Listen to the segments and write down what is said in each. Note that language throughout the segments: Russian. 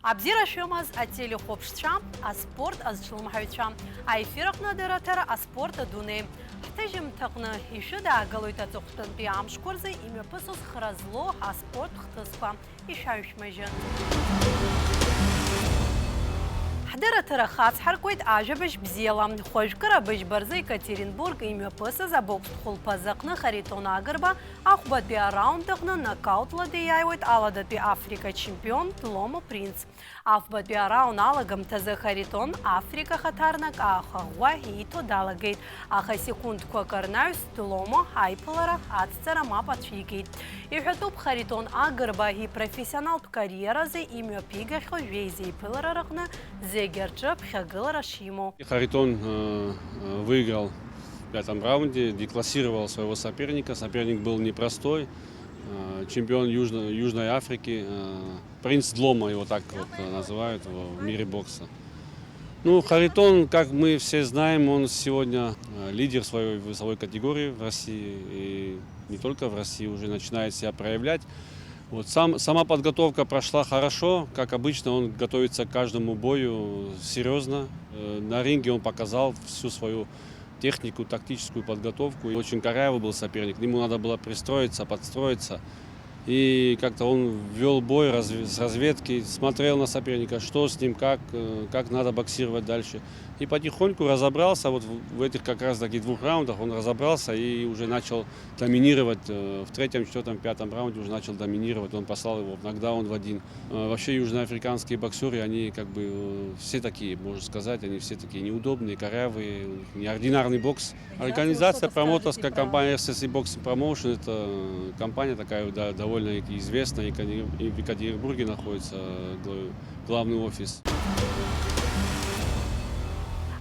Абзира шумаз атели хопшчам, а спорт аз члумхавичам. А эфиракна дератера а спорт адуне. Хтежим тaqna ишуда галуйта цухтан биам шкурзы имя пысус хразло а спорт хтысква. Ишаюшмажан. حضرة ترى خاص حركويت عجبش بزيلا خوش كرا بش برزي كاترينبورغ إيميا بسا زبوكس تخول بازقنا خريطون أغربا أخبات بيا راوند دقنا ناكاوت لديايويت على بي أفريكا تشامبيون تلومو برينس أخبات بيا راوند على تزا خريطون أفريكا خطارنك أخوا هيتو دالغيت أخا سيكوند كوكرنايوس تلومو هايبلرا أتسرا ما باتفيكيت يحطوب خريطون أغربا هي профессионал карьера زي إيميا بيغا خوجي زي بلرا رقنا Харитон выиграл в пятом раунде, деклассировал своего соперника. Соперник был непростой, чемпион Южной Африки, принц Длома, его так вот называют в мире бокса. Ну, Харитон, как мы все знаем, он сегодня лидер своей весовой категории в России, и не только в России, уже начинает себя проявлять. Вот сама подготовка прошла хорошо, как обычно, он готовится к каждому бою серьезно. На ринге он показал всю свою технику, тактическую подготовку. И очень корявый был соперник, к нему надо было пристроиться, подстроиться. И как-то он вел бой с разведки, смотрел на соперника, что с ним, как надо боксировать дальше. И потихоньку разобрался, вот в этих как раз таки двух раундах он разобрался и уже начал доминировать. В третьем, четвертом, пятом раунде уже начал доминировать, он послал его в нокдаун в один. Вообще южноафриканские боксеры, они как бы все такие, можно сказать, они все такие неудобные, корявые, неординарный бокс. Организация, промоторская компания FCC Boxing Promotion, это компания такая довольно известная, и в Екатеринбурге находится главный офис.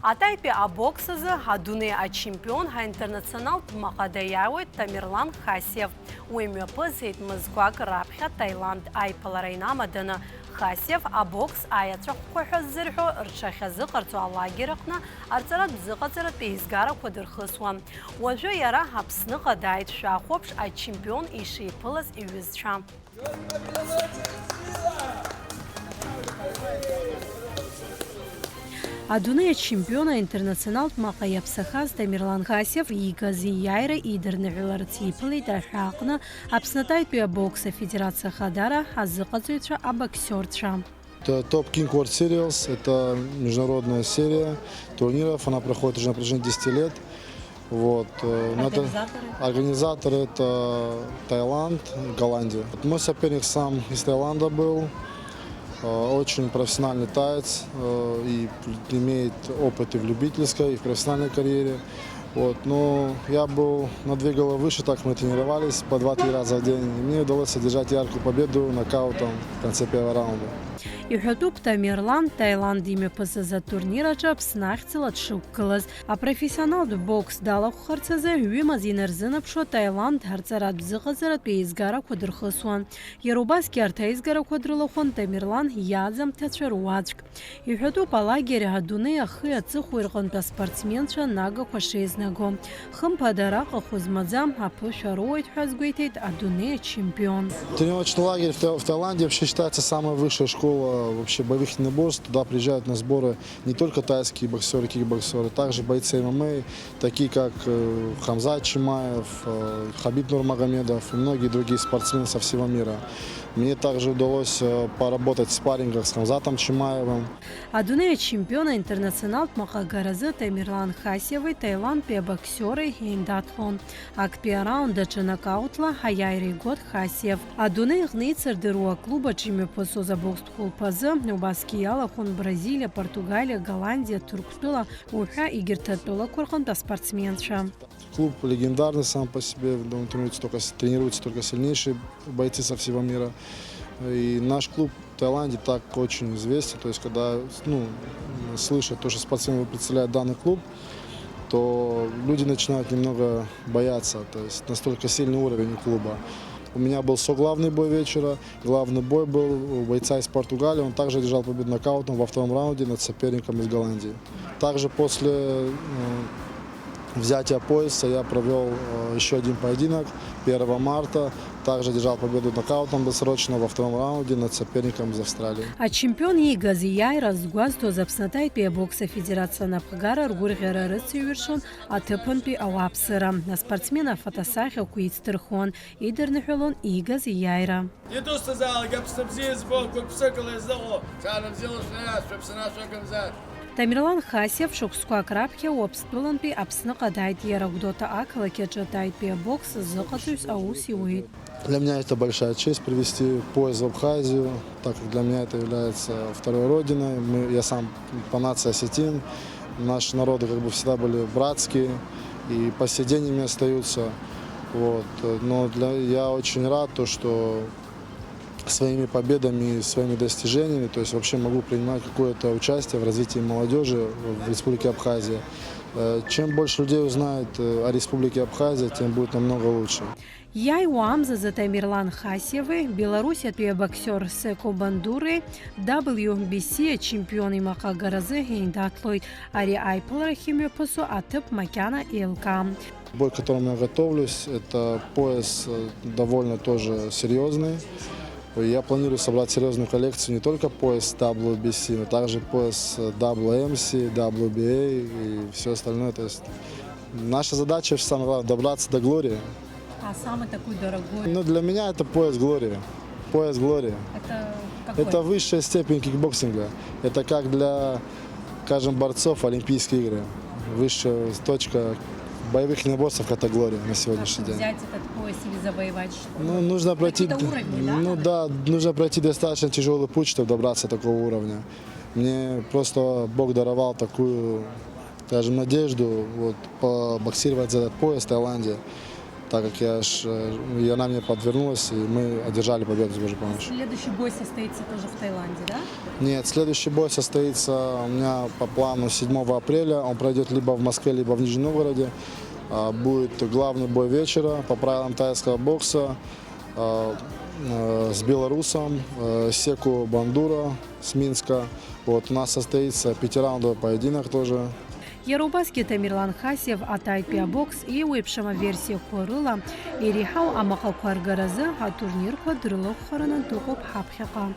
Атайпи а боксазы адуне а чемпион ха интернационал мақадаяует Тамерлан Хасев. Уймё пызет мызгуак рапха Таиланд айпаларайна мадана Хасев а бокс аятрах кухаззирху рчахазы қарту аллагерақна арцарат бзықазырат бейзгара кудырхысуан. Уажу яра хапсны қадайт шахопш а чемпион иши пылыз үйізчам. Адуне чемпиона интернационал мақаяпсахаз Тамерлан Хасев и Гази Яйра и Дерневиларципли Дахакна Апснатайпия бокса Федерация Хадара Азыказуитра Абоксертра. Это Top King World Series, это международная серия турниров, она проходит уже на протяжении 10 лет. Вот. Организаторы это Таиланд, Голландия. Мой соперник сам из Таиланда был. Очень профессиональный таец и имеет опыт и в любительской, и в профессиональной карьере. Вот. Но я был на 2 головы выше, так мы тренировались по 2-3 раза в день. И мне удалось одержать яркую победу нокаутом в конце первого раунда. Юхатуб Тамерлан Таиланд имя за турнира снахцела шуккалаз, а профессионал бокс дала харцазе уйма зинерзина пшо Таиланд харцарат бзыгазарат бейзгара квадрхасуан. Ярубаски артайзгара квадрылахон Тамерлан язам тачаруачк. Юхатуб алагере адуне ахы ацыхуиргонта спортсменша нага квашезнаго. Хым падарака хузмазам апышароид хазгуйтейт адуне чемпион. Тренировочный лагерь в Таиланде вообще считается самой высшей школой вообще боевых единоборств. Туда приезжают на сборы не только тайские боксеры, кикбоксеры, также бойцы ММА, такие как Хамзат Чимаев, Хабиб Нурмагомедов и многие другие спортсмены со всего мира. Мне также удалось поработать в спаррингах с Хамзатом Чимаевым. Адуне чемпиона интернационал Махагаразы Тамерлан Хасевый Таиланд пе боксеры Хейндатлон. Акпе раунда нокаутла Хаяйри год Хасев. Адуне гнейцер деруа клуба чиме посоза бокс пазы Убаскияла хон Бразилия, Португалия, Голландия, Туркстула, Уха и Гертатула Курханта спортсменша. Клуб легендарный сам по себе, тренируются только сильнейшие бойцы со всего мира. И наш клуб в Таиланде так очень известен, то есть когда слышат то, что спортсмены представляют данный клуб, то люди начинают немного бояться, то есть настолько сильный уровень у клуба. У меня был соглавный бой вечера, главный бой был у бойца из Португалии, он также держал победу нокаутом во 2-м раунде над соперником из Голландии. Также после взятия пояса я провел еще один поединок 1 марта. Также держал победу нокаутом досрочно во втором раунде над соперником из Австралии. Ачемпион Игази Яйра згуазто запснатайт пи бокса федерация напхагара ргургера рыцюршон атыпын пи ауапсыра. На спортсмена фотосахи куицтырхон идернихолон Игази Яйра. Иду сказал, я пособзил сбоку, псыкал из зала. Сам взял шнеяс, чтобы сына шоком взять. Тамерлан Хасев шокскуа крапхе обстулан пи апсны кадайт ярагдота акла кечатайт пи бокс зыкатусь аус юит. Для меня это большая честь привести пояс в Абхазию, так как для меня это является второй родиной. Я сам по нации осетин. Наши народы как бы всегда были братские и по сей день ими остаются. Вот. Но я очень рад, что своими победами, своими достижениями, то есть вообще могу принимать какое-то участие в развитии молодежи в Республике Абхазия. Чем больше людей узнает о Республике Абхазия, тем будет намного лучше. Яй уамза за Тамерлан Хасевы, Беларусь отпе боксер Секо Бандуры, WBC чемпионы Махагаразы Гейндатлой, Ари Айпалара химиопасу атып Макяна Илка. Бой, к которому я готовлюсь, это пояс довольно тоже серьезный. Я планирую собрать серьезную коллекцию не только пояс WBC, но также пояс WMC, WBA и все остальное. То есть наша задача, самое главное, добраться до Глории. А самый такой дорогой? Ну, для меня это пояс Глории. Пояс Глории. Это какой? Это высшая степень кикбоксинга. Это как для, скажем, борцов Олимпийские игры. Высшая точка боевых единоборств – это Глория на сегодняшний день. Взять этот пояс или завоевать? Ну, нужно пройти, нужно пройти достаточно тяжелый путь, чтобы добраться до такого уровня. Мне просто Бог даровал такую, скажем, надежду побоксировать за этот пояс в Таиланде, так как и она мне подвернулась, и мы одержали победу с Божьей помощью. Следующий бой состоится тоже в Таиланде, да? Нет, следующий бой состоится у меня по плану 7 апреля. Он пройдет либо в Москве, либо в Нижнем Новгороде. Будет главный бой вечера по правилам тайского бокса с белорусом Секу Бандура с Минска. Вот, у нас состоится 5-раундовый поединок тоже. Ярубаски Тамерлан Хасев атайт пи бокс и уепшама версия корыла ирихау амакал кваргаразы а турнир квадрылы хорынан туқып хапхиқа.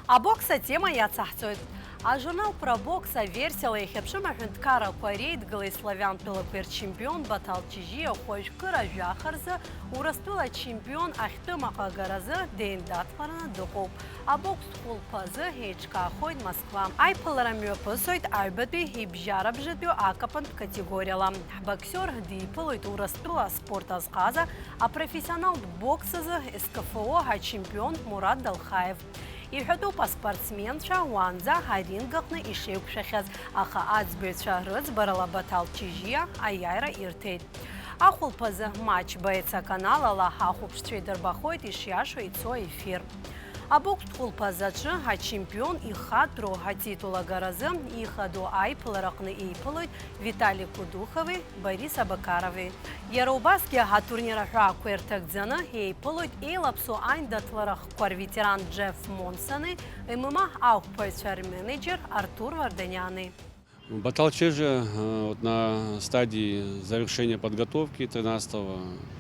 А бокса тема я цахцует. А журнал про бокса версия лейхепшима хунткара кварейт галей славян пилопер чемпион батал чижия хойшкыра жахарза урастула чемпион ахты махагаразы день датларана духоп. А бокс хулпазы хечка хойд Москва. Айпалара мёпысойт айбэби хибжара бжэбю акапан категориялам. Боксер дипылойт урастула спорт азказа, а профессионал боксазы СКФО чемпион Мурат Далхаев. Иҳәду спортсменцәа уаанӡа арингаҟны ишеиқәшәахьаз, аха аӡбаҩцәа рыӡбарала Батал Чижиа аиааира ирҭеит. Ахәылԥазы матч баица каналала ҳахәаԥшцәа идырбахоит ишиашо ицо ефир. Абокс хәылԥазаҿы ачемпион ихатәроу атитул агаразы ихадоу аиԥылараҟны еиԥылоит Витали Кудухови, Борис Абакарови. Иара убасгьы атурнир аҳәаақәа ирҭагӡаны еиԥылоит еилаԥсоу аиндаҭлара хқәа рветеран Джефф Монсони, ММА аӷәқәаҩцәа рменеджер Артур Варданяни. Батал Чижи на стадии завершения подготовки 13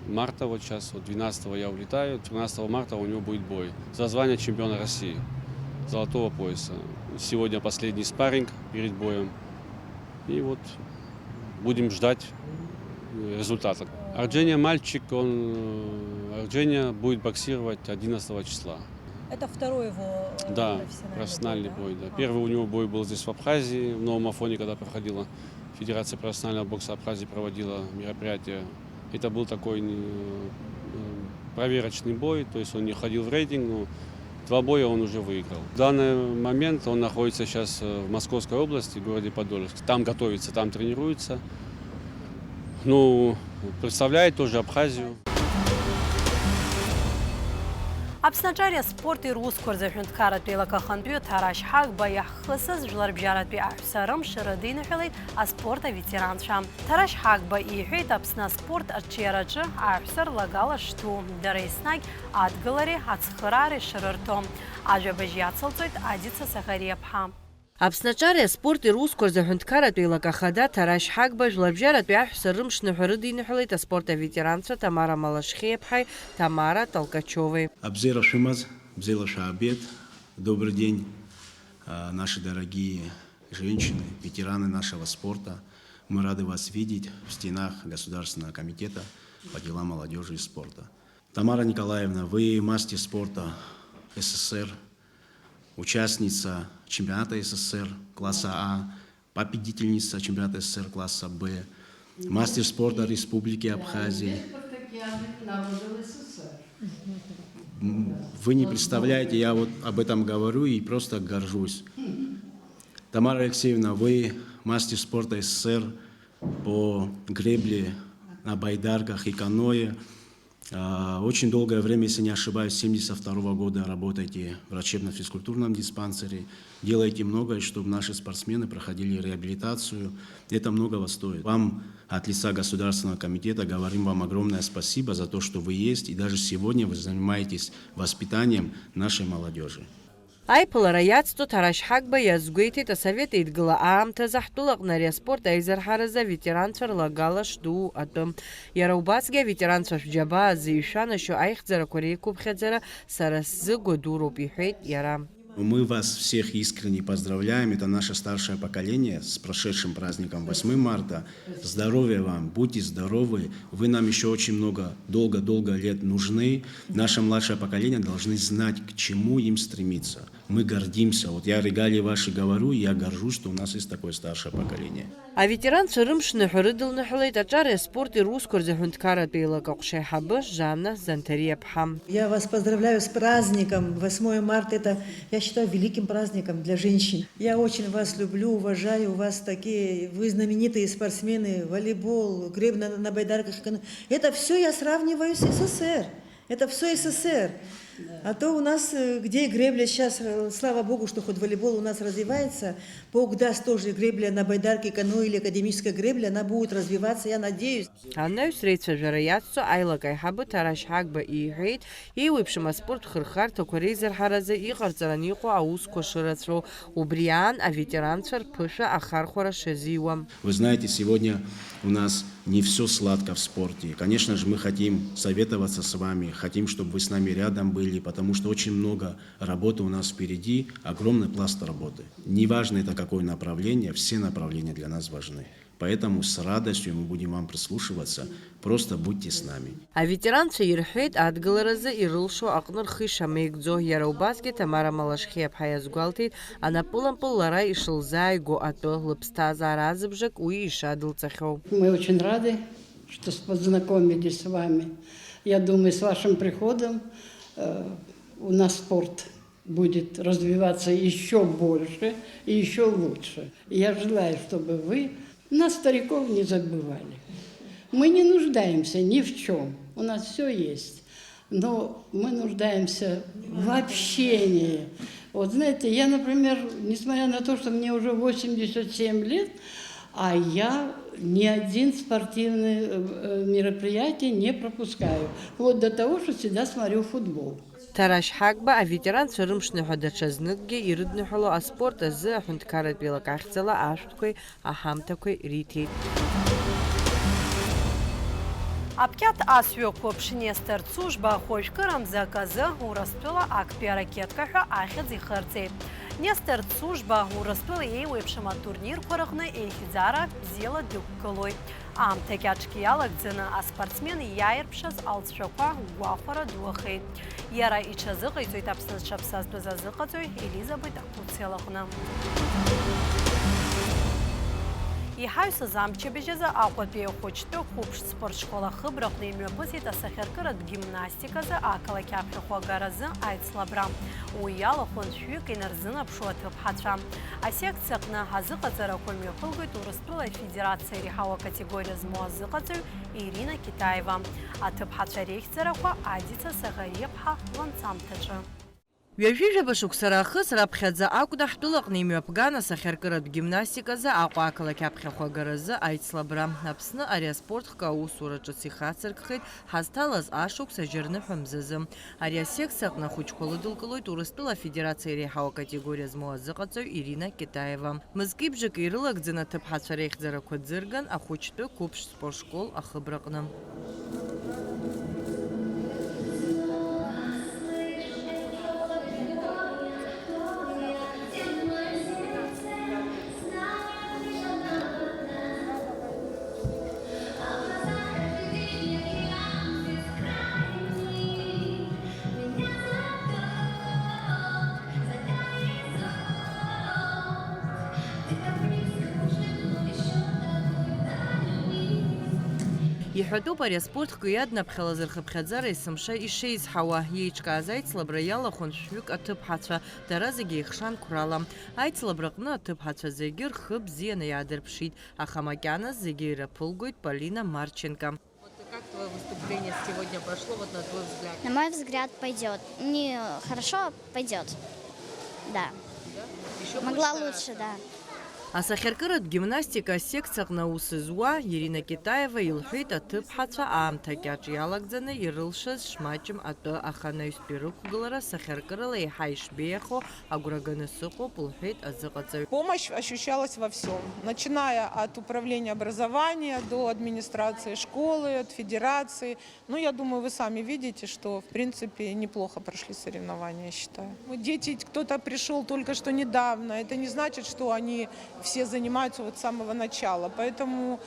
марта, вот сейчас, 12 я улетаю, 13 марта у него будет бой за звание чемпиона России, золотого пояса. Сегодня последний спарринг перед боем. И вот будем ждать результата. Арджения мальчик, Арджения будет боксировать 11 числа. Это второй его профессиональный бой. Да. Первый у него бой был здесь в Абхазии, в Новом Афоне, когда проходила Федерация профессионального бокса Абхазии, проводила мероприятие. Это был такой проверочный бой, то есть он не ходил в рейтинг, но 2 боя он уже выиграл. В данный момент он находится сейчас в Московской области, в городе Подольск. Там готовится, там тренируется. Ну, представляет тоже Абхазию. Аԥснаҿариа спорти русқәа рзаҳәынҭқарратә еилакахантәаҩы Ҭарашь Ҳагба иаҳхысыз Жәлар бжьаратәи аҳәса рымш рыдиныҳәалеит аспорт аветеранцәа. Ҭарашь Ҳагба иҳәеит Аԥсны аспорт аҿиараҿы аҳәса рлагала шҭу, дара еснагь адгылареи ацхыраареи шрырҭо. Ажәабжь иацылҵоит Адица Сахариаԥҳа. Аԥснаҿариа спорти русқәа рзаҳәынҭқарратә еилакахада Ҭарашь Ҳагба Жәлар бжьаратәи аҳәса рымш ныҳәа рыдиныҳәалеит аспорт аветеранцәа Тамара Малашхиеԥҳаи Тамара Толкачевой. Абзера Шимаз, Бзела Шаабет. Добрый день, наши дорогие женщины, ветераны нашего спорта. Мы рады вас видеть в стенах Государственного комитета по делам молодежи и спорта. Тамара Николаевна, вы мастер спорта СССР, участница чемпионата СССР класса А, победительница чемпионата СССР класса Б, мастер спорта Республики Абхазия. Вы не представляете, я вот об этом говорю и просто горжусь. Тамара Алексеевна, вы мастер спорта СССР по гребле на байдарках и каноэ. Очень долгое время, если не ошибаюсь, с 1972 года работаете в врачебно-физкультурном диспансере. Делаете многое, чтобы наши спортсмены проходили реабилитацию. Это многого стоит. Вам от лица Государственного комитета говорим вам огромное спасибо за то, что вы есть. И даже сегодня вы занимаетесь воспитанием нашей молодежи. Аиԥылара иацҵо Ҭарашь Ҳагба иазгәеиҭеит асовет еидгыла аамҭазы ҳтәыла аҟны ари аспорт аизарҳаразы аветеранцәа рлагала шду атәы. Иара убасгьы аветеранцәа шәџьабаа зишәанашьо аихьӡарақәа реиқәыԥхьаӡара сара сзы гәадуроуп иҳәеит иара. Мы вас всех искренне поздравляем. Это наше старшее поколение с прошедшим праздником 8 марта. Здоровья вам, будьте здоровы. Вы нам еще очень много, долго лет нужны. Наше младшее поколение должны знать, к чему им стремиться. Мы гордимся. Вот я регалии ваши говорю, и я горжусь, что у нас есть такое старшее поколение. Аветеранцәа рымш ныҳәа рыдылныҳәалеит аҿариа спорти русқәа рзаҳәынҭқарратә еилакаҟәшәа аиҳабы Жанна Занҭариаԥҳа. Я вас поздравляю с праздником. 8 марта – это, я считаю, великим праздником для женщин. Я очень вас люблю, уважаю. У вас такие, вы знаменитые спортсмены, волейбол, гребля на байдарках. Это все я сравниваю с СССР. Это все СССР. А то у нас, где гребля сейчас, слава богу, что хоть волейбол у нас развивается, Бог даст тоже гребля на байдарке, каноэ или академическая гребля, она будет развиваться, я надеюсь. Анаҩс реицәажәара иацҵо аилак аиҳабы Ҭарашь Ҳагба иҳәеит, еиуеиԥшым аспорт хырхарҭақәа реизарҳаразы иҟарҵараны иҟоу аусқәа шырацәоу, убри аан аветеранцәа рԥышәа ахархәара шазиуам. Вы знаете, сегодня у нас не все сладко в спорте. Конечно же, мы хотим советоваться с вами, хотим, чтобы вы с нами рядом были, потому что очень много работы у нас впереди, огромный пласт работы. Неважно это какое направление, все направления для нас важны. Поэтому с радостью мы будем вам прислушиваться, просто будьте с нами. Аветеранцәа ирҳәеит адгыларазы ирылшо аҟны рхы ишамеигӡо, иара убасгьы Тамара Малашхиеԥҳа иазгәалҭеит анапылампыл лара ишылзааиго атәы, лыԥсҭазаара азыбжак уи ишадылҵахьоу. Мы очень рады, что познакомились с вами. Я думаю, с вашим приходом у нас спорт будет развиваться еще больше и еще лучше. И я желаю, чтобы вы нас, стариков, не забывали. Мы не нуждаемся ни в чем, у нас все есть. Но мы нуждаемся в общении. Вот знаете, я, например, несмотря на то, что мне уже 87 лет, а я ни один спортивное мероприятие не пропускаю. Вплоть до того, что всегда смотрю футбол. Ҭарашь Ҳагба аветеранцәа рымш ныҳәа даҽазныкгьы ирыдныҳәало аспорт азы аҳәынҭқарратә еилакахьӡала ашәҭқәеи аҳамҭақәеи риҭеит. Апкят асҩақәа Нестор Цужба ахәыжәкыра мзаказы Урыстәыла актәи аракетка ҳәа ахьӡ ихырҵеит. Нестор Цужба Урыстәыла еиуеиԥшым атурнирқәа рыҟны еихьӡара бзиала дықәгылоит. Аамҭа кьаҿгьы иалагӡаны аспортсмен иааирԥшыз алҵшәақәа гәахәара дуахеит. Иара иҽазыҟаиҵоит Аԥсны дшаԥсазтәыз азыҟаҵаҩ Елизабет Ақәыци лҟны. Иҳаҩсыз амчыбжь азы Аҟәатәи ахәыҷтәы қәыԥш спортшкола хыбраҟны имҩаԥысит асахьаркыратә гимнастиказы ақалақь аԥхьахә агаразы аицлабра. Уи иалахәын шәҩык инарзынаԥшуа аҭыԥҳацәа. Асекциа аҟны ҳазыҟаҵарақәа мҩаԥылгоит Урыстәыла Федерациа иреиҳау акатегориа змоу азыҟаҵаҩ Ирина Китаева. Аҭыԥҳацәа реихьӡарақәа Адица Саӷариаԥҳа ланҵамҭаҿы. Ҩажәижәаба шықәса раахыс раԥхьаӡа акәны ҳтәылаҟны имҩаԥган асахьаркыратә гимнастиказы Аҟәа ақалақь аԥхьахә агаразы аицлабра. Аԥсны ари аспортхк аусура ҿыц ихацыркхеит ҳазҭалаз ашықәс ажьырныҳәа-мзазы. Ари асекциа аҟны ахәыҷқәа лыдылкылоит Урыстәыла Афедерациа иреиҳау акатегориа змоу азыҟаҵаҩ Ирина Китаева. Мызкы-ибжак ирылагӡаны аҭыԥҳацәа реихьӡарақәа ӡырган ахәыҷтәы қәыԥш спортшкол ахыбраҟны. Иҳәатәуп ари аспортхк иаднаԥхьалаз рхыԥхьаӡара есымша ишеизҳауа. Иеиҿкааз аицлабра иалахәын шәҩык аҭыԥҳацәа, дара зегьы еихшан қәрала. Аицлабраҟны аҭыԥҳацәа зегьы рхы бзианы иаадырԥшит, аха макьаназ зегьы ираԥылгоит Полина Марченко. Как твое выступление сегодня прошло, вот на твой взгляд? На мой взгляд, пойдет. Не хорошо, пойдет. Да. Еще могла лучше, да. Асахьаркыратә гимнастика асекциа аҟны аус зуа Ирина Китаева илҳәеит аҭыԥҳацәа аамҭа кьаҿ иалагӡаны ирылшаз шмаҷым атәы, аха анаҩстәи рықәгылара сахьаркырала еиҳа ишбеиахо агәра ганы сыҟоуп, лҳәеит азыҟаҵаҩ. Помощь ощущалась во всем, начиная от управления образования до администрации школы, от федерации. Ну, я думаю, вы сами видите, что, в принципе, неплохо прошли соревнования, я считаю. Дети, кто-то пришел только что недавно, это не значит, что они все занимаются вот с самого начала, поэтому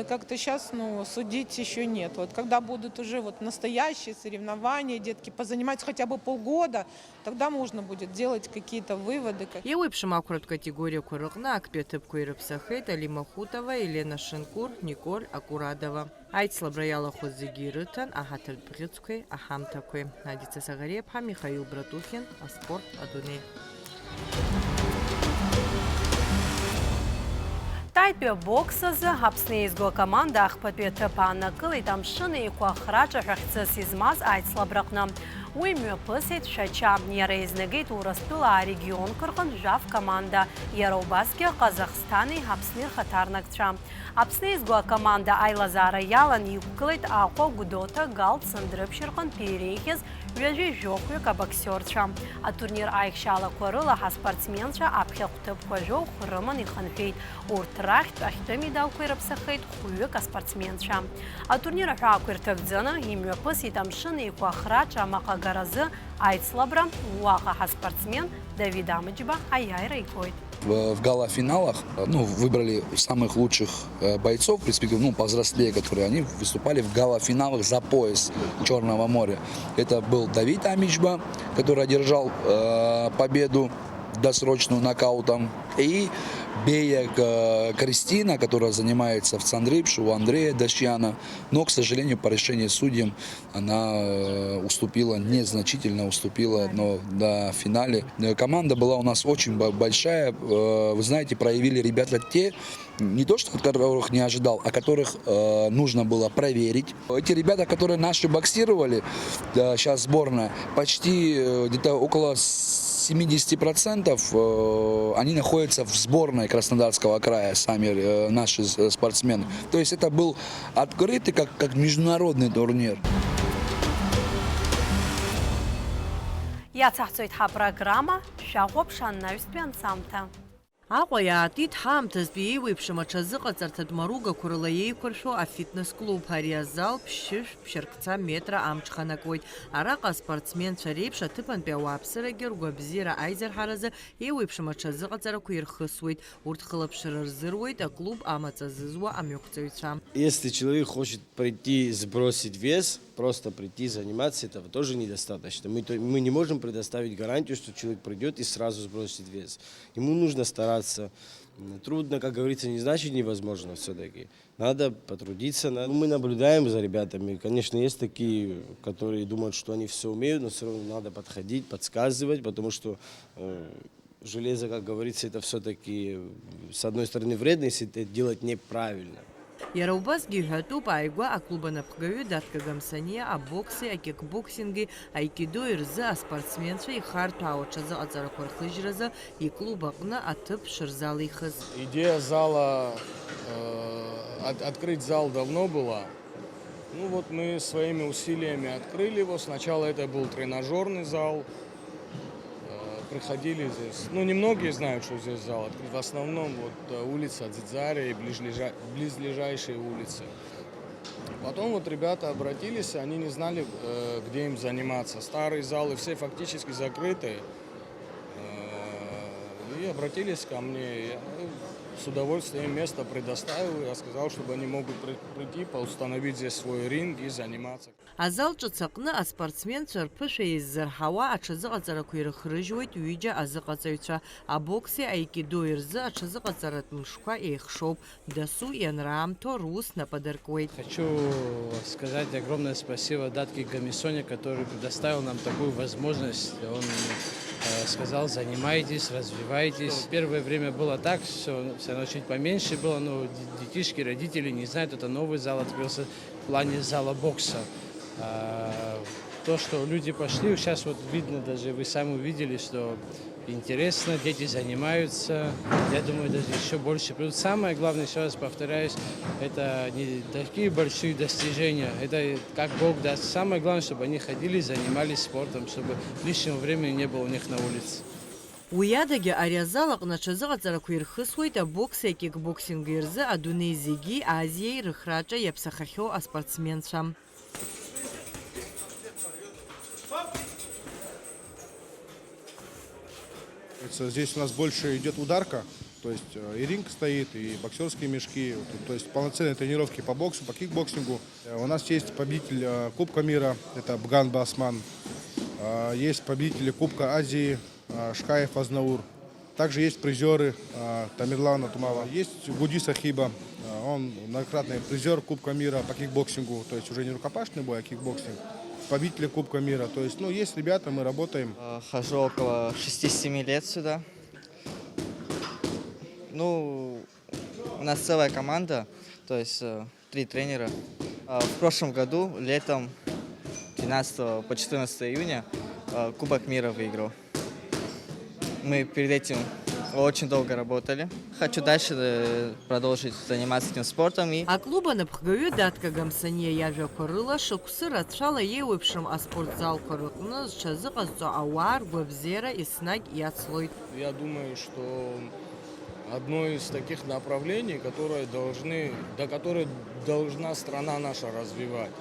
как-то сейчас, судить еще нет. Вот когда будут уже вот настоящие соревнования, детки позанимаются хотя бы полгода, тогда можно будет делать какие-то выводы. Еиуеиԥшым ақәратә категориақәа рыҟны актәи аҭыԥқәа ирыԥсахеит Алима Хутова, Елена Шинкур, Николь Акурадова. Аицлабра иалахәыз зегьы ирыҭан аҳаҭыртә бӷьыцқәеи аҳамҭақәеи. Адица Саӷариаԥҳа, Михаил Братухин, Аспорт Адунеи. Таитәи абокс азы Аԥсны еизго акоманда ахԥатәи аҭыԥ аанакылеит амшын еиқәа ахраҿа ҳәахьҵыс измаз аицлабраҟны. Уи мҩаԥысит Шәача. Иара изнагеит Урыстәыла арегионқәа рҟынтә жәаф команда. Иара убасгьы Ҟазахстани Аԥсни рхаҭарнакцәа. Аԥсны еизго акоманда аилазаара иалан иқәгылеит Аҟәа, Гәдоуҭа, Галт, Сындрыԥшь рҟынтә иреиӷьыз ҩажәи-жәохәҩык абоксиорцәа. Атурнир аихшьалақәа рыла ҳаспортсменцәа аԥхьахә ҭыԥқәа жәохә рыман ихынҳәеит. Урҭ рахьтә ахьтәы медалқәа ирыԥсахеит хәҩык аспортсменцәа. Атурнир аҳәаақәа ирҭагӡаны имҩаԥысит амшын еиқәа ахраҿа амаҟагаразы аицлабра. Уаҟа ҳаспортсмен Давид Амыџьба аиааира игоит. В гала-финалах выбрали самых лучших бойцов, повзрослее, которые они выступали в гала-финалах за пояс Черного моря. Это был Давид Амыџьба, который одержал победу досрочную нокаутом, и Бея Кристина, которая занимается в Сандырыпше, у Андрея Дощяна, но, к сожалению, по решению судьям она уступила, незначительно уступила, но до финале. Команда была у нас очень большая, вы знаете, проявили ребята те, не то, что которых не ожидал, а которых нужно было проверить. Эти ребята, которые наши боксировали, сейчас сборная, почти где-то около 70% они находятся в сборной Краснодарского края, сами наши спортсмены. То есть это был открытый, как международный турнир. Иацаҳҵоит ҳапрограмма, шәаӷәаԥш анаҩстәи анҵамҭа. Аҟәа иаатит ҳаамҭазтәи еиуеиԥшым аҽазыҟаҵарҭатә маругақәа рыла еиқәыршәо афитнес-клуб. Ари азал ԥшьышә-ԥшьыркца метра амҽханакуеит. Араҟа аспортсменцәа реиԥш аҭыԥантәи ауааԥсырагьы ргәабзиара аизарҳаразы еиуеиԥшым аҽазыҟаҵарақәа ирхысуеит. Урҭ хылаԥшыра рзыруеит аклуб амаҵ азызуа амҩақәҵаҩцәа. Если человек хочет прийти сбросить вес, просто прийти заниматься, этого тоже недостаточно. Мы не можем предоставить гарантию, что человек придет и сразу сбросит вес. Ему нужно стараться. Трудно, как говорится, не значит невозможно все-таки. Надо потрудиться. Мы наблюдаем за ребятами. Конечно, есть такие, которые думают, что они все умеют, но все равно надо подходить, подсказывать, потому что железо, как говорится, это все-таки, с одной стороны, вредно, если это делать неправильно. Иара убасгьы иҳәатәуп ааигәа аклуб анапхгаҩы Даҭка Гамсаниа абокси, акикбоксинги, аикидои рзы аспортсменцәа ихарҭәаауа аҽазыҟаҵарақәа рхыжьразы иклуб аҟны аҭыԥ шырзалихыз. Идея зала, открыть зал давно была. Ну вот мы своими усилиями открыли его. Сначала это был тренажерный зал. Приходили здесь. Ну, немногие знают, что здесь зал открыт. В основном вот улица Дзидзария и близлежащие улицы. Потом вот ребята обратились, они не знали, где им заниматься. Старые залы все фактически закрыты. И обратились ко мне. Я с удовольствием место предоставил. Я сказал, чтобы они могут прийти, установить здесь свой ринг и заниматься. Азал ҿыц аҟны аспортсменцәа рԥышәа еиззырҳауа аҽазыҟаҵарақәа ирыхрыжьуеит ҩыџьа азыҟаҵаҩцәа. Абокси, аикидои рзы аҽазыҟаҵаратә мшқәа еихшоуп. Дасу ианраамҭоу рус нападыркуеит. Хочу сказать огромное спасибо Датке Гамисоне, который предоставил нам такую возможность. Он сказал, занимайтесь, развивайтесь. Первое время было так, все равно чуть поменьше было, но детишки, родители не знают, это новый зал открылся в плане зала бокса. То, что люди пошли, сейчас вот видно, даже вы сами увидели, что интересно, дети занимаются. Я думаю, даже еще больше придут. Самое главное, еще раз повторяюсь, это не такие большие достижения, это как Бог даст. Самое главное, чтобы они ходили, занимались спортом, чтобы лишнего времени не было у них на улице. Уи адагьы ари азал аҟны аҽазыҟаҵарақәа ирхысуеит абокси, акикбоксинги рзы адунеи зегьы Азиеи рыхраҿа иаԥсахахьоу аспортсменцәа. Здесь у нас больше идет ударка, то есть и ринг стоит, и боксерские мешки, то есть полноценные тренировки по боксу, по кикбоксингу. У нас есть победитель Кубка мира, это Бган Басман, есть победители Кубка Азии, Шкаев Азнаур. Также есть призеры Тамерлана Тумава, есть Гуди Сахиба, он многократный призер Кубка мира по кикбоксингу, то есть уже не рукопашный бой, а кикбоксинг. Победители Кубка мира. То есть, есть ребята, мы работаем. Хожу около 6-7 лет сюда. У нас целая команда, то есть 3 тренера. В прошлом году, летом, 12 по 14 июня, Кубок мира выиграл. Мы перед этим очень долго работали. Хочу дальше продолжить заниматься этим спортом. Аклуб анапхгаҩы Даҭка Гамсаниа иажәақәа рыла шықәсы рацәала еиуеиԥшым аспортзалқәа рыҟны зҽазыҟазҵо ауаа ргәабзиара еснагь иацлоит. Я думаю, что одно из таких направлений, которые должна страна наша развивать.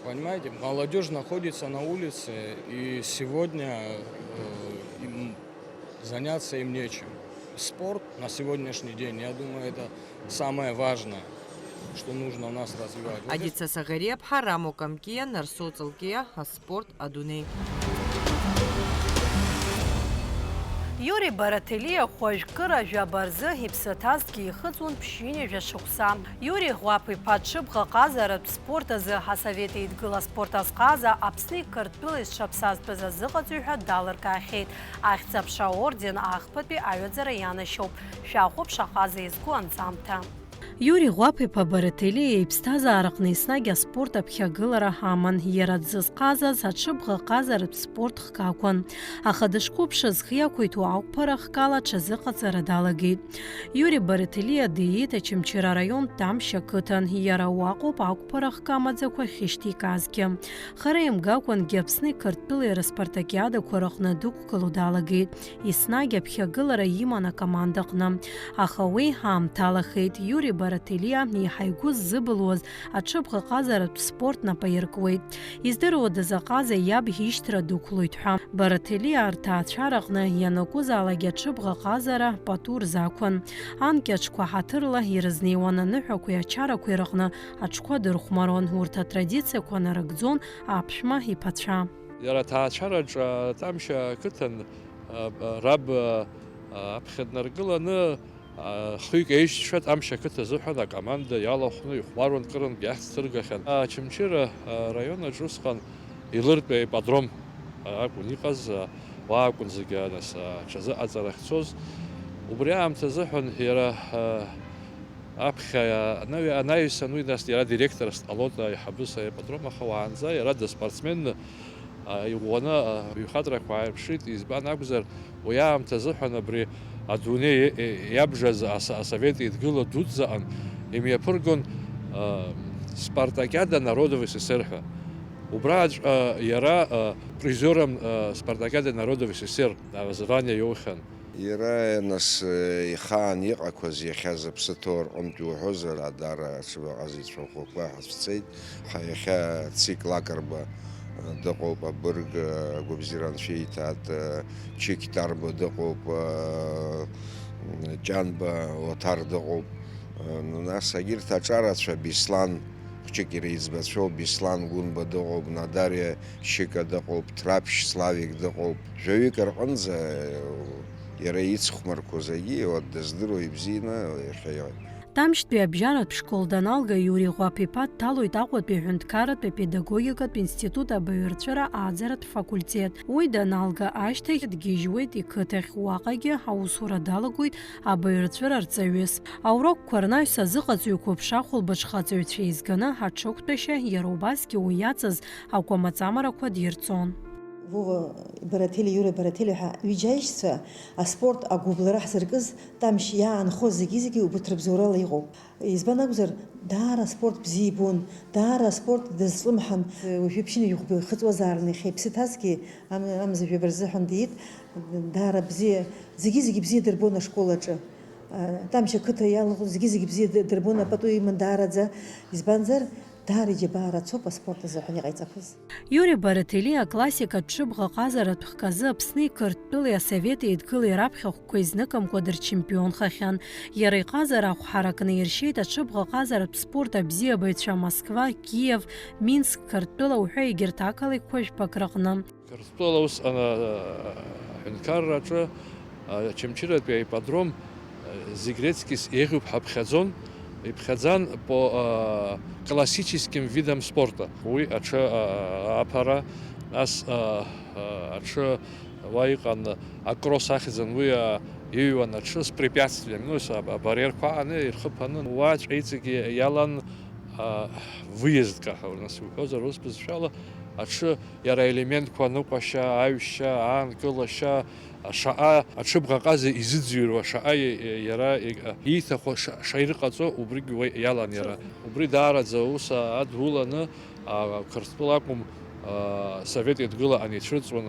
Понимаете, молодежь находится на улице, и сегодня заняться им нечем. Спорт на сегодняшний день, я думаю, это самое важное, что нужно у нас развивать. Адица Сагариаԥҳа, Рамо Камкиа, Нарсо Ҵылкиа, Аспорт Адунеи. Иури Барателиа хәажәкыра жәабарзы ҳиԥсаҭазҭгьы ихыҵуан ԥшьҩы жәашықәса. Иури Ӷәаԥ-иԥа дшыԥхаҟазаратә спорт азы Ҳасовет еидгыла аспорт азҟаза Аԥсни Қырҭтәылеи зҽаԥсазтәыз азыҟаҵаҩ ҳәа далыркаахьеит. Ахьӡ-аԥша орден ахԥатәи аҩаӡара ианашьоуп. Шәаахәып шаҟа зеизго анҵамҭа. Иури Ӷәаԥ-иԥа Барателиа иԥсҭазаараҟны еснагь аспорт аԥхьагылара ҳаман. Иара дзызҟазаз аҽыбӷаҟазаратә спорт хк акәын. Аха дышқәыԥшыз хиақәиҭу ақәԥара хкала аҽазыҟаҵара далагеит. Иури Барателиа диит Очамчыра араион Тамшь ақыҭан. Иара уаҟоуп ақәԥара хк амаӡақәа ахьышьҭикаазгьы. Хара имгакәангьы Аԥсни Қырҭтәылеи рыспартакиадақәа рыҟны дықәгыло далагеит. Еснагь аԥхьагылара иман акомандаҟны. Аха уи ҳаамҭалахеит. Иури Барателиа еиҳа игәы ззыбылуаз аҽыбӷа ҟазаратә спорт напы аиркуеит. Издыруадаз аҟаза иаб ишьҭра дықәлоит ҳәа. Барателиа рҭаацәараҟны ианакәызаалак аҽыбӷа ҟазара пату рзақәын. Анкьаҿқәа ҳаҭырла ирызнеиуан аныҳәақәеи ачарақәеи рҟны аҽқәа дырхәмаруан. Урҭ атрадициақәа нарыгӡон аԥшәма иԥацәа. Иара аҭаацәараҿ Тамшьа ақыҭан раб аԥхьа днаргыланы хҩык еишьцәа Тамшьа ақыҭа азыҳәан акоманда иалахәны ихәмаруан кырынтә иахьӡҭыргахьан. Очамчыра раионаҿ усҟан илыртә ипподром акәын иҟаз, уа акәын зегьы нас аҽазыҟаҵара ахьцоз. Убри аамҭа азыҳәан иара аԥхьа анаҩсан уи нас иара директорс дҟалоит аиҳабыс аипподром, аха уаанӡа иара дспортсменны иӷәӷәаны ҩхаҵрақәа ааирԥшит. Избан акәзар, уи аамҭа азыҳәан абри адунеи иабжаз асовет еидгыла дуӡӡаҟан имҩаԥыргон Спартакиада народов СССР ҳәа. Убраҟаҵә иара призером Спартакиада народов СССР звание иоухьан. Иара нас ихаан иҟақәаз иахьа зыԥсы ҭоу рҟынтә иуҳәозар, адара ацәыбаҟазицәа хәқәа ҳацәцеит. Иахьа Цик Лакарба дыҟоуп, абырг Гәыбзира Анцәеиҭат, Чик Тарба дыҟоуп, Ҷанба Оҭар дыҟоуп. Нас егьырҭ аҿарацәа Беслан хәҷык иреиҵбацәоуп, Беслан Гәынба дыҟоуп, Надариа Шьыка дыҟоуп, Ҭраԥшь Славик дыҟоуп. Жәаҩык рҟынӡа иара ицхәмарқәоз агьы дыздыруа ибзианы иахьа. Тамшьтәи абжьаратә школ даналга Иури Ӷәаԥ-иԥа дҭалоит Аҟәатәи аҳәынҭқарратә апедагогикатә институт абаҩрцәара ааӡаратә факультет. Уи даналга ашьҭахь дгьежьуеит иқыҭахь. Уаҟагьы аусура далагоит абаҩрцәара рҵаҩыс. Аурокқәа рнаҩс азыҟаҵаҩқәа ԥшахәылбыҽхаҵаҩцәа изганы аҽықәтәашьа иара убасгьы уи иаҵаз акәамаҵамарақәа дирҵон. Вова Баратели, Иура Баратели ҳәа ҩыџьа аишьцәа аспорт агәыблра ҳзыркыз Тамшь иаанхоз зегьы убырҭ рыбзоурала иҟоуп. Избан акәзар, даара аспорт бзиа ибон, даара аспорт дазҵлымҳан, уажәы ԥшьыны ихыҵуазаарын иахьа иԥсы ҭазгьы амзажәаба рзыҳәан диит, даара бзиа, зегьы бзиа дырбон ашкол аҿы. Тамшь ақыҭа иалахәыз зегьы бзиа дырбон, апату иман даараӡа. Избанзар, даара иџьабаа рацәоуп аспорт азыҳәан иҟаиҵақәаз. Иури Баратели аклассикатә ҽыбӷа ҟазаратә хказы Аԥсни Қырҭтәылеи асовет еидгылеи раԥхьахәқәа изныкымкәа дырчемпионхахьан. Иара иҟазара ахәҳаракны иршьеит аҽыбӷа ҟазаратә спорт абзиабаҩцәа Москва, Киев, Минск, Қырҭтәыла уҳәа егьырҭ ақалақьқәа жәпак рҟны. Қырҭтәыла усҟан аҳәынҭқарраҿы Очамчыратәи аипподром зегь реицкис еиӷьуп ҳаԥхьаӡон. Иԥхьаӡан по классическим видам спорта. Уи аҽы аԥара, нас аҽы уа иҟан акросс ахьӡын, уи иҩуан аҽы с препятствиями, абарьерқәа ааны ирхыԥаны. Уаҵә иҵегьы иалан выездка ҳәа нас иуҳәозар ус бызшәала, аҽы иара елементқәа ныҟәашьа, аҩшьа, аанкылашьа, шаҟа аҽыбӷа ҟаза изыӡырҩуа, шаҟа иара ииҭаху шаирҟаҵо, убригьы иалан иара. Убри даараӡа ус адуланы Қырҭтәыла акәым совет еидгыла анеицәыҵуан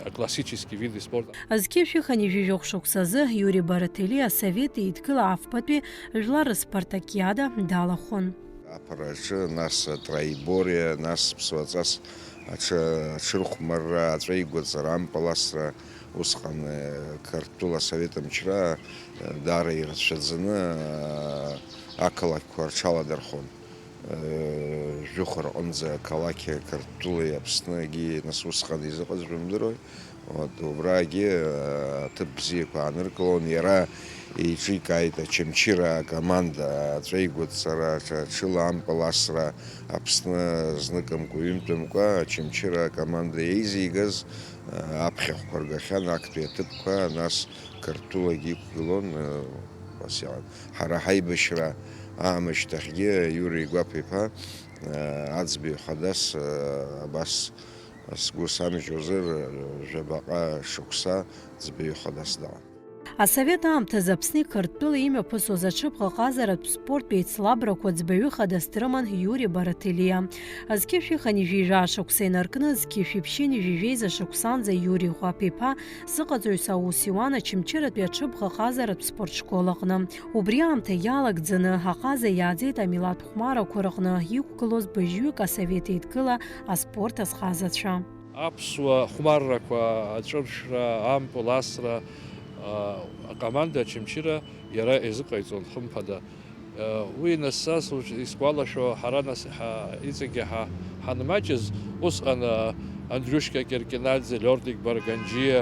аклассический види спорта. Азқьы шәыхан ижәижәохә шықәсазы Иури Баратели асовет еидгыла афбатәи жәлар рспартакиада далахәын. Аԥараҿы, нас троеборие, нас ԥсуаҵас аҽырхәмарра, аҵәеигәаҵара, ампаласра, усҟан Қырҭтәыла асовет мчра даара ирацәаӡаны ақалақьқәа рҽаладырхон. Жәыхәа рҟынӡа ақалақь Қырҭтәылеи Аԥснагьы нас усҟан изыҟаз жәымдыруеи. Убрагьы аҭыԥ бзиақәа ааныркылон. Иара иҿикааит Очамчыра акоманда, аҵәеигәаҵара, ҽыла ампаласра, Аԥсны зныкымкәа, ҩынтәымкәа Очамчыра акоманда еизигаз аԥхьахәқәа ргахьан, актәи аҭыԥқәа, нас Қырҭтәылагьы иқәгылон. Ҳара ҳаибашьра аамышьҭахьгьы Иури Ӷәаԥ-иԥа аӡбаҩ хадас абас сгәы самжьозар жәабаҟа шықәса ӡбаҩ хадас даҟан. Асовет аамҭазы Аԥсни Қырҭтәыла имҩаԥысуаз аҽыбӷаҟазаратә спорттә еицлабрақәа ӡбаҩы хадас дрыман Иури Барателиа. Зқьышә иханы ижәижәа ашықәса инаркны, зқьышә иԥшьын ижәижәеиз ашықәсанӡа Иури Ӷәаԥ-иԥа зыҟаҵаҩыс аус иуан Очамчыратәи аҽыбӷаҟазаратә спортшкол аҟны. Убри аамҭа иалагӡаны аҟаза иааӡеит амилаҭ хәмарақәа рҟны иқәгылоз быжьҩык асовет еидгыла аспорт азхазацәа. Аԥсуа хәмаррақәа, аҿыршра, ампыл, асра, акоманда Очамчыра иара изыҟаиҵон хымԥада. Уи насас исгәалашәо ҳара нас иҵегьы ҳанмаҷыз усҟан Андрюшка Киркинаӡе, Лиордик Барганџьиа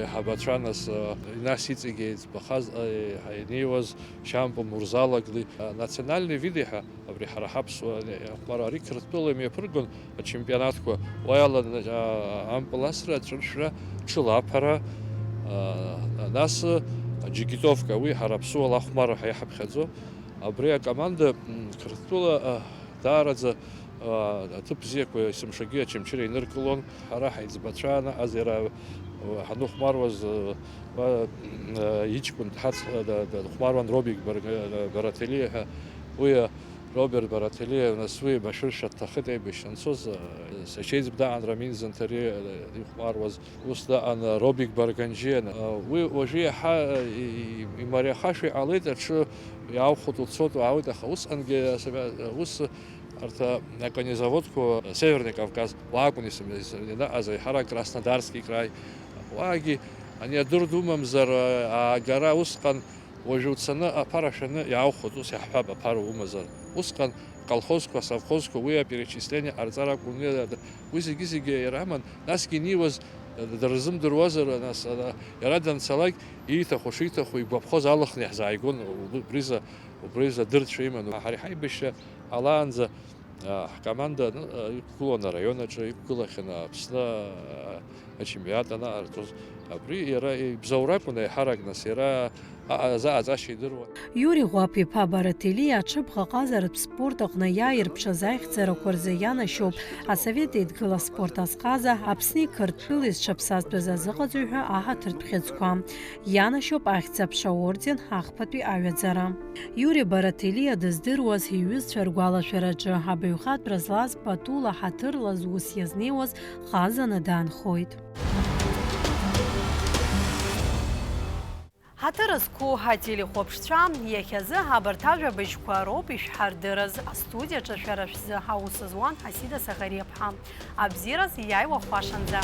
иҳабацәа нас иҵегьы иӡбахаз инеиуаз Шьампо Мурзалагли национальный вид ҳәа абри ҳара ҳаԥсуа хәмара ари Қырҭтәыла имҩаԥыргон ачемпионатқәа уи ала ампыл, асра, аҿыршра, ҽыла аԥара, нас Джигитовка, уи ҳара аԥсуала ахәмара ҳәа иҳаԥхьаӡо. Абри акоманда Қырҭтәыла даараӡа аҭыԥ бзиақәа есымшагьы Очамчыра иныркылон. Ҳара ҳаиҵбацәа наҟаз иара ҳанхәмаруаз иҷкәын дхәмаруан Роберт Барателиа ҳәа. Уи Роберт Барателиа нас уи машәыршәа дҭахеит аибашьра анцоз. Сашьеиҵб даҟан Рамин Занҭариа ихәмаруаз, ус даҟан Роберт Барганџьиа. Уи уажәы иаҳа имариахашәа иҟалеит, аҽы иаухәоит, уцот, уаауеит, аха усҟангьы ус арҭ аконезаводқәа Северный Кавказ уаакәын инаҟаз аиҳарак Краснодарский край. Уаагьы ани адәыр думамзар аагара усҟан уажәы уцаны аԥара шәаны иаухәоит, ус иаҳҳәап аԥара умазар. Усҟан колхозқәа, совхозқәа уи аперечисление ҟарҵар акәын. Уи зегьы ираман, насгьы инеиуаз дырзымдыруазар, нас иара данцалак ииҭаху шиҭаху игәаԥхоз алыхны иаҳзааигон. Убриза дырцәа иман. Ҳара ҳаибашьра алаанӡа ҳкоманда иқәгылон араион аҿы, иқәгылахьан Аԥсны ачемпионат анаартоз. Абри иара ибзоура акәын аиҳарак, нас иара азааҵашьа идыруан. Иури Ӷәаԥ-иԥа Барателиа аҽыбӷаҟазаратә спорт аҟны иааирԥшыз аихьӡарақәа рзы ианашьоуп асовет еидгыла спорт азхаза Аԥсни Қырҭтәылеи зҽаԥсазтәыз азыҟаҵаҩ ҳәа аҳаҭыртә хьыӡқәа. Ианашьоуп ахьӡ-аԥша орден ахԥатәи аҩаӡара. Иури Барателиа дыздыруаз иҩызцәа ргәалашәараҿы абаҩхатәра злаз патула ҳаҭырла зус иазнеиуаз хазаны даанхоит. Ҳаҭыр зқәу ҳателехәаԥшцәа иахьазы абарҭ ажәабжьқәа роуп ишәҳардырыз. Астудиаҿы шәара шәзы ҳаус зуан Ҳасида Саӷариаԥҳа. Абзиараз иааиуа хәашанӡа.